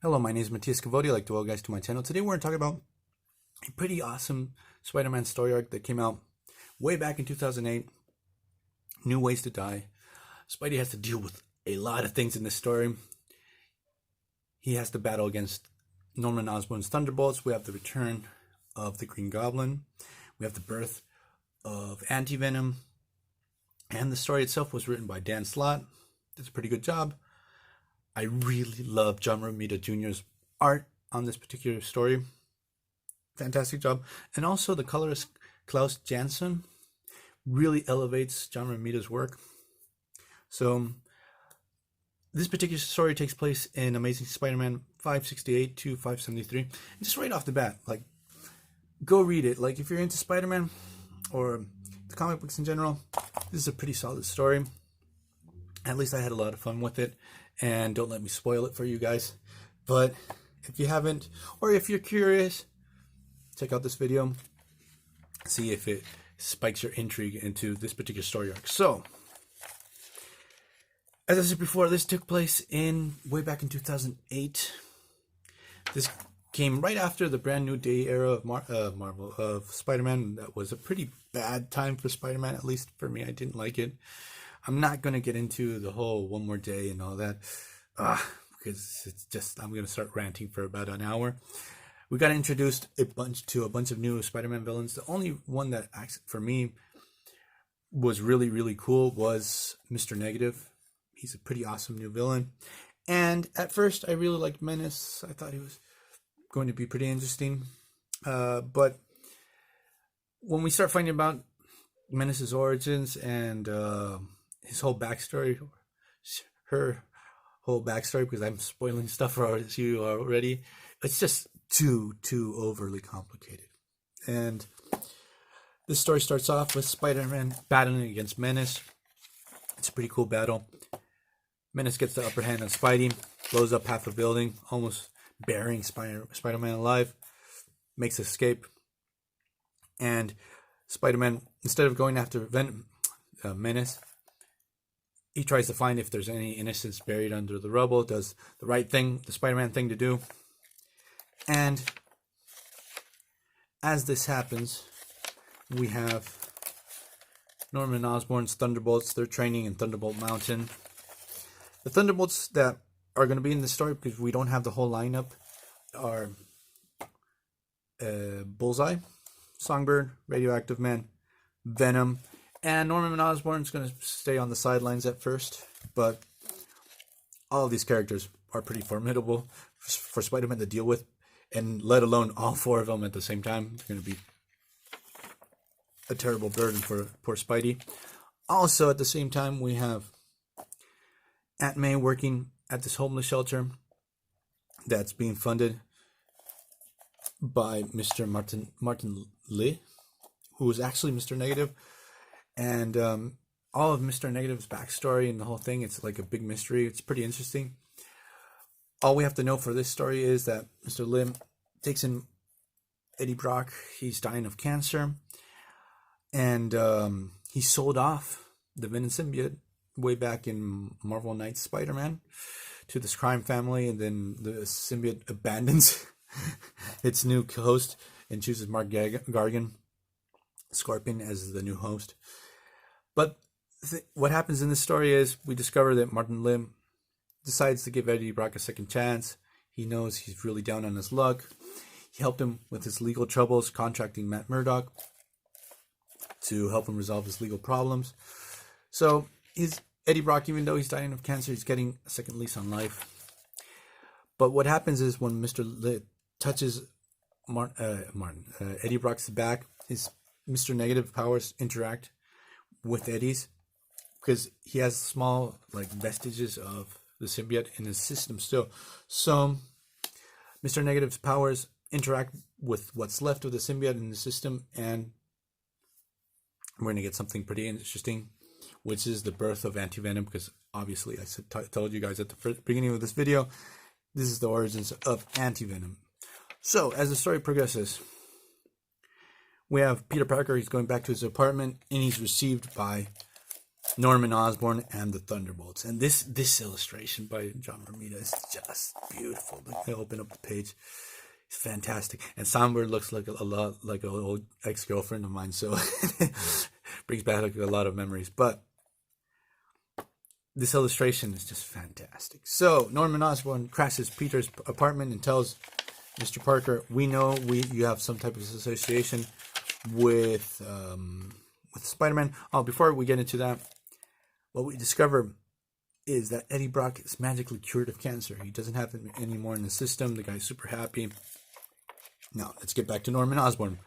Hello, my name is Matthias Cavodi. I'd like to welcome you guys to my channel. Today we're going to talk about a pretty awesome Spider-Man story arc that came out way back in 2008. New Ways to Die. Spidey has to deal with a lot of things in this story. He has to battle against Norman Osborn's Thunderbolts. We have the return of the Green Goblin. We have the birth of Anti-Venom. And the story itself was written by Dan Slott. Did a pretty good job. I really love John Romita Jr.'s art on this particular story. Fantastic job. And also the colorist Klaus Janson really elevates John Romita's work. So this particular story takes place in Amazing Spider-Man 568 to 573. And just right off the bat, like, go read it. Like, if you're into Spider-Man or the comic books in general, this is a pretty solid story. At least I had a lot of fun with it. And don't let me spoil it for you guys. But if you haven't, or if you're curious, check out this video. See if it spikes your intrigue into this particular story arc. So, as I said before, this took place way back in 2008. This came right after the brand new day era of Spider-Man. That was a pretty bad time for Spider-Man, at least for me. I didn't like it. I'm not going to get into the whole one more day and all that, because it's just, I'm going to start ranting for about an hour. We got introduced to a bunch of new Spider-Man villains. The only one that, for me, was really, really cool was Mr. Negative. He's a pretty awesome new villain. And at first, I really liked Menace. I thought he was going to be pretty interesting. But when we start finding about Menace's origins and his whole backstory, her whole backstory, because I'm spoiling stuff for you already, it's just too overly complicated. And this story starts off with Spider-Man battling against Menace. It's a pretty cool battle. Menace gets the upper hand on Spidey, blows up half a building, almost burying Spider-Man alive, makes escape. And Spider-Man, instead of going after Menace, he tries to find if there's any innocents buried under the rubble, does the right thing, the Spider-Man thing to do. And as this happens, we have Norman Osborn's Thunderbolts. They're training in Thunderbolt Mountain. The Thunderbolts that are going to be in the story, because we don't have the whole lineup, are Bullseye, Songbird, Radioactive Man, Venom, and Norman Osborn's going to stay on the sidelines at first, but all of these characters are pretty formidable for Spider-Man to deal with, and let alone all four of them at the same time. It's going to be a terrible burden for poor Spidey. Also, at the same time, we have Aunt May working at this homeless shelter that's being funded by Mr. Martin Lee, who is actually Mr. Negative. And all of Mr. Negative's backstory and the whole thing, it's like a big mystery. It's pretty interesting. All we have to know for this story is that Mr. Lim takes in Eddie Brock. He's dying of cancer. And he sold off the Venom symbiote way back in Marvel Knights Spider-Man to this crime family. And then the symbiote abandons its new host and chooses Mark Gargan, Scorpion, as the new host. But what happens in this story is we discover that Martin Lim decides to give Eddie Brock a second chance. He knows he's really down on his luck. He helped him with his legal troubles, contracting Matt Murdock to help him resolve his legal problems. So Eddie Brock, even though he's dying of cancer, he's getting a second lease on life. But what happens is when Mr. Lim touches Eddie Brock's back, his Mr. Negative powers interact with Eddie's, because he has small vestiges of the symbiote in his system still. So Mr. Negative's powers interact with what's left of the symbiote in the system, and we're going to get something pretty interesting, which is the birth of Anti-Venom, because obviously I told you guys at the beginning of this video, this is the origins of Anti-Venom. So as the story progresses, we have Peter Parker. He's going back to his apartment, and he's received by Norman Osborn and the Thunderbolts. And this illustration by John Romita is just beautiful. I open up the page. It's fantastic. And Songbird looks like a lot like an old ex-girlfriend of mine, so brings back like a lot of memories. But this illustration is just fantastic. So Norman Osborn crashes Peter's apartment and tells Mr. Parker, "We know you have some type of association with Spider-Man." Oh, before we get into that, what we discover is that Eddie Brock is magically cured of cancer. He doesn't have it anymore in the system. The guy's super happy. Now, let's get back to Norman Osborn.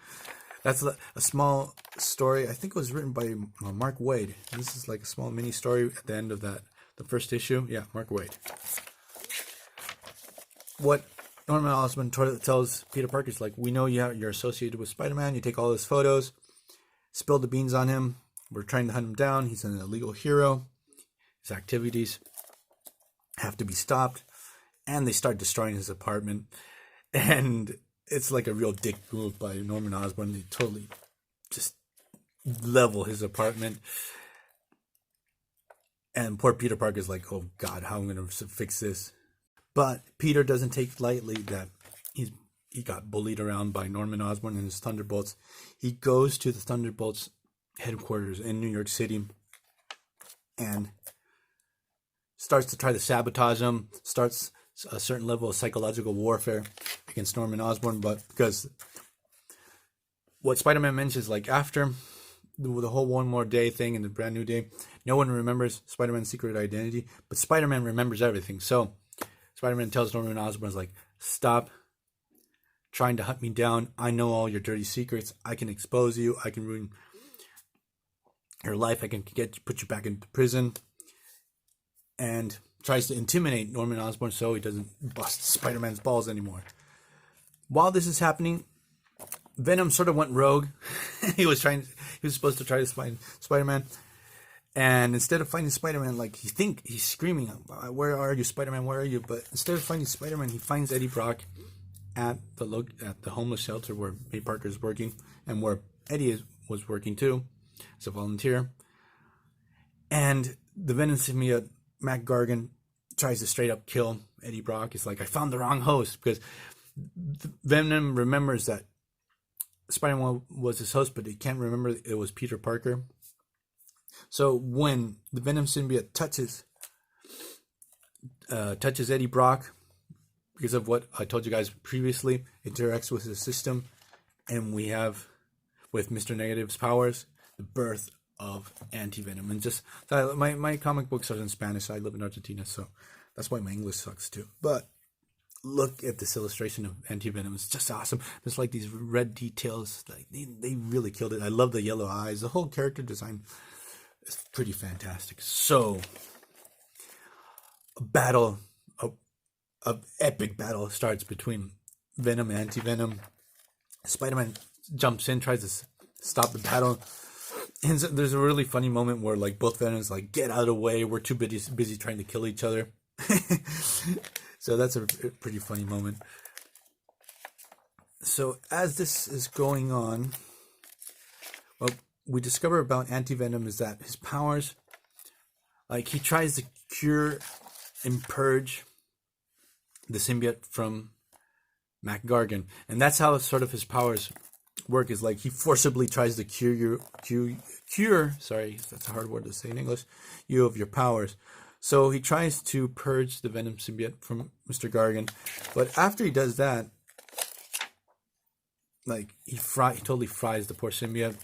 That's a small story. I think it was written by Mark Waid. This is like a small mini story at the end of the first issue. Yeah, Mark Waid. What Norman Osborn tells Peter Parker is like, "We know you're associated with Spider-Man. You take all his photos, spill the beans on him. We're trying to hunt him down. He's an illegal hero. His activities have to be stopped." And they start destroying his apartment. And it's like a real dick move by Norman Osborn. They totally just level his apartment. And poor Peter Parker's like, "Oh God, how am I going to fix this?" But Peter doesn't take lightly that he got bullied around by Norman Osborn and his Thunderbolts. He goes to the Thunderbolts headquarters in New York City and starts to try to sabotage him, starts a certain level of psychological warfare against Norman Osborn. But because what Spider-Man mentions, like after the whole one more day thing and the brand new day, no one remembers Spider-Man's secret identity, but Spider-Man remembers everything. So Spider-Man tells Norman Osborn, like, "Stop trying to hunt me down. I know all your dirty secrets. I can expose you. I can ruin your life. I can put you back into prison." And tries to intimidate Norman Osborn so he doesn't bust Spider-Man's balls anymore. While this is happening, Venom sort of went rogue. He was supposed to try to find Spider-Man. And instead of finding Spider-Man, like he's screaming, "Where are you, Spider-Man? Where are you?" But instead of finding Spider-Man, he finds Eddie Brock at the homeless shelter where May Parker is working, and where Eddie was working too, as a volunteer. And the Venom symbiote Mac Gargan tries to straight up kill Eddie Brock. It's like, "I found the wrong host," because Venom remembers that Spider-Man was his host, but he can't remember it was Peter Parker. So when the Venom symbiote touches Eddie Brock, because of what I told you guys previously, interacts with his system, and we have, with Mr. Negative's powers, the birth of Anti-Venom. And just my comic books are in Spanish. I live in Argentina, so that's why my English sucks too. But look at this illustration of Anti-Venom. It's just awesome. There's like these red details. Like they really killed it. I love the yellow eyes. The whole character design is pretty fantastic. So a epic battle starts between Venom and Anti-Venom. Spider-Man jumps in, tries to stop the battle. And so there's a really funny moment where like both Venoms like, "Get out of the way. We're too busy trying to kill each other." So that's a pretty funny moment. So as this is going on, what we discover about Anti-Venom is that his powers, like he tries to cure and purge the symbiote from Mac Gargan. And that's how sort of his powers work, is like he forcibly tries to cure, sorry, that's a hard word to say in English, you of your powers. So he tries to purge the Venom symbiote from Mr. Gargan, but after he does that, like he totally fries the poor symbiote.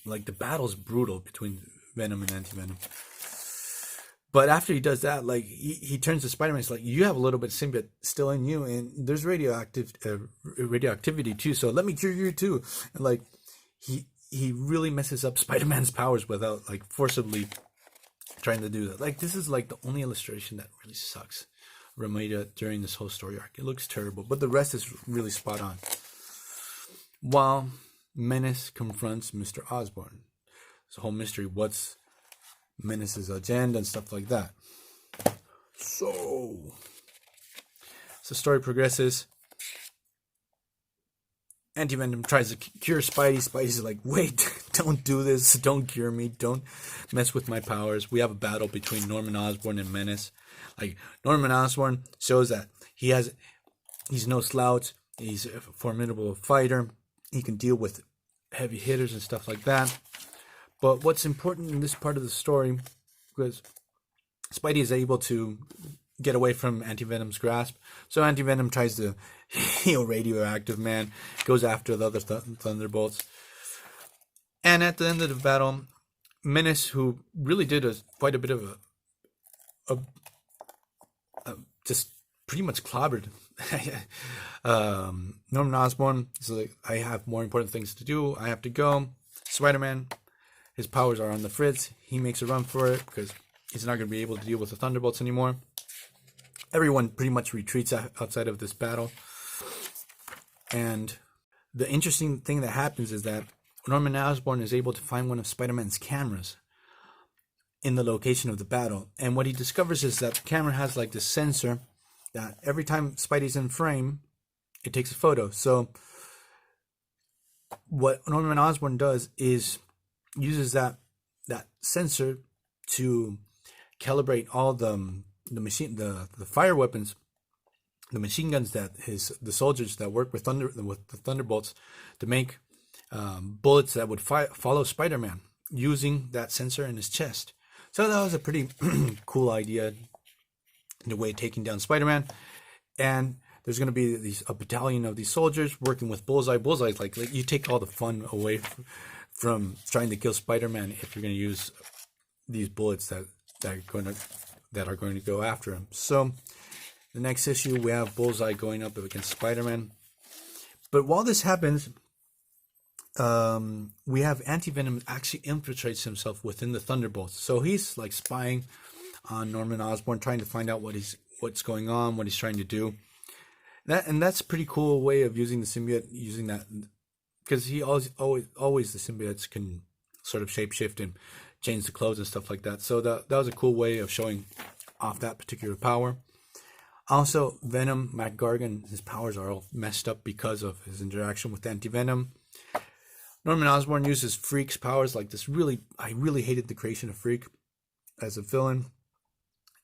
Like the battle's brutal between Venom and Anti-Venom. But after he does that, like he turns to Spider-Man. He's like, "You have a little bit of symbiote still in you, and there's radioactivity too. So let me cure you too." And like he really messes up Spider-Man's powers without like forcibly trying to do that. Like this is like the only illustration that really sucks Romita during this whole story arc. It looks terrible, but the rest is really spot on. While Menace confronts Mr. Osborn, it's a whole mystery. What's Menace's agenda and stuff like that. So the story progresses. Anti-Venom tries to cure Spidey. Spidey's like, "Wait, don't do this, don't cure me, don't mess with my powers. We have a battle between Norman Osborn and Menace. Like, Norman Osborn shows that he's no slouch, he's a formidable fighter, he can deal with heavy hitters and stuff like that. But what's important in this part of the story, because Spidey is able to get away from Anti-Venom's grasp, so Anti-Venom tries to heal Radioactive Man, goes after the other Thunderbolts. And at the end of the battle, Menace, who really did quite a bit of just pretty much clobbered Norman Osborn. So like, I have more important things to do. I have to go. Spider-Man, his powers are on the fritz. He makes a run for it because he's not going to be able to deal with the Thunderbolts anymore. Everyone pretty much retreats outside of this battle. And the interesting thing that happens is that Norman Osborn is able to find one of Spider-Man's cameras in the location of the battle. And what he discovers is that the camera has like this sensor that every time Spidey's in frame, it takes a photo. So what Norman Osborn does is uses that sensor to calibrate all the fire weapons, the machine guns that the soldiers that work with the Thunderbolts to make bullets that would follow Spider-Man using that sensor in his chest. So that was a pretty cool idea in the way of taking down Spider-Man. And there's going to be a battalion of these soldiers working with Bullseye. Bullseye's like you take all the fun away from trying to kill Spider-Man if you're going to use these bullets that are going to go after him. So the next issue, we have Bullseye going up against Spider-Man. But while this happens, we have Anti-Venom actually infiltrates himself within the Thunderbolts. So he's like spying on Norman Osborn, trying to find out what's going on, what he's trying to do. That's a pretty cool way of using the symbiote, using that, because he always the symbiotes can sort of shapeshift and change the clothes and stuff like that. So that was a cool way of showing off that particular power. Also, Venom, Mac Gargan, his powers are all messed up because of his interaction with Anti-Venom. Norman Osborn uses Freak's powers like this. I really hated the creation of Freak as a villain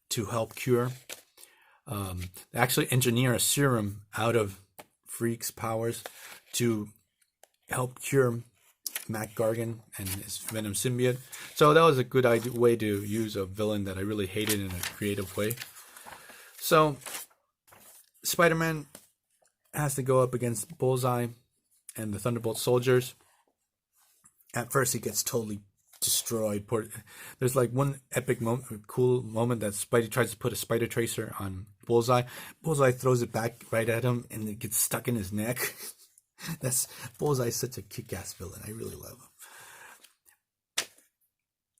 to help cure. They actually engineer a serum out of Freak's powers to help cure Mac Gargan and his Venom symbiote. So that was a good way to use a villain that I really hated in a creative way. So Spider-Man has to go up against Bullseye and the Thunderbolt soldiers. At first, he gets totally destroyed. There's like one epic cool moment that Spidey tries to put a spider tracer on Bullseye. Bullseye throws it back right at him, and it gets stuck in his neck. Bullseye's such a kick-ass villain. I really love him.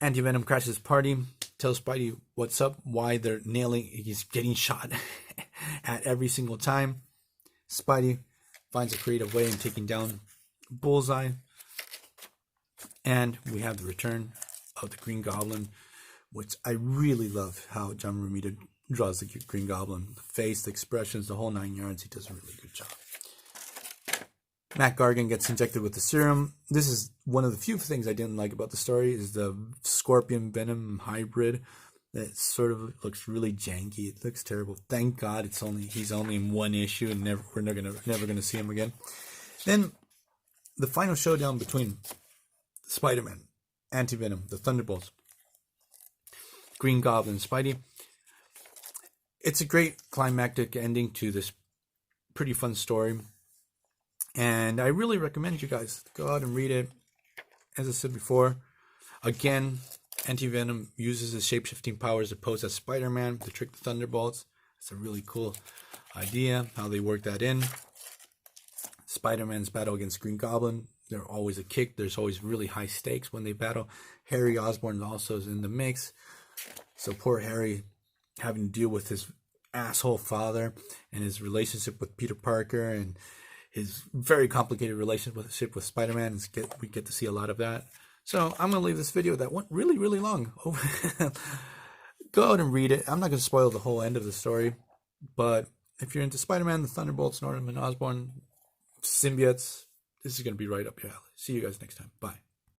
Anti-Venom crashes his party, tells Spidey what's up, why he's getting shot at every single time. Spidey finds a creative way in taking down Bullseye. And we have the return of the Green Goblin, which I really love how John Romita draws the Green Goblin. The face, the expressions, the whole 9 yards. He does a really good job. Mac Gargan gets injected with the serum. This is one of the few things I didn't like about the story, is the Scorpion Venom hybrid. That sort of looks really janky. It looks terrible. Thank God he's only in one issue, and we're never gonna see him again. Then the final showdown between Spider-Man, Anti-Venom, the Thunderbolts, Green Goblin, Spidey. It's a great climactic ending to this pretty fun story. And I really recommend you guys go out and read it. As I said before, again, Anti-Venom uses his shape-shifting powers to pose as Spider-Man to trick the Thunderbolts. It's a really cool idea, how they work that in. Spider-Man's battle against Green Goblin, there's always a kick. There's always really high stakes when they battle. Harry Osborn also is in the mix. So poor Harry having to deal with his asshole father and his relationship with Peter Parker and his very complicated relationship with Spider-Man. We get to see a lot of that. So I'm going to leave this video that went really, really long. Go out and read it. I'm not going to spoil the whole end of the story. But if you're into Spider-Man, the Thunderbolts, Norman Osborn, symbiotes, this is going to be right up your alley. See you guys next time. Bye.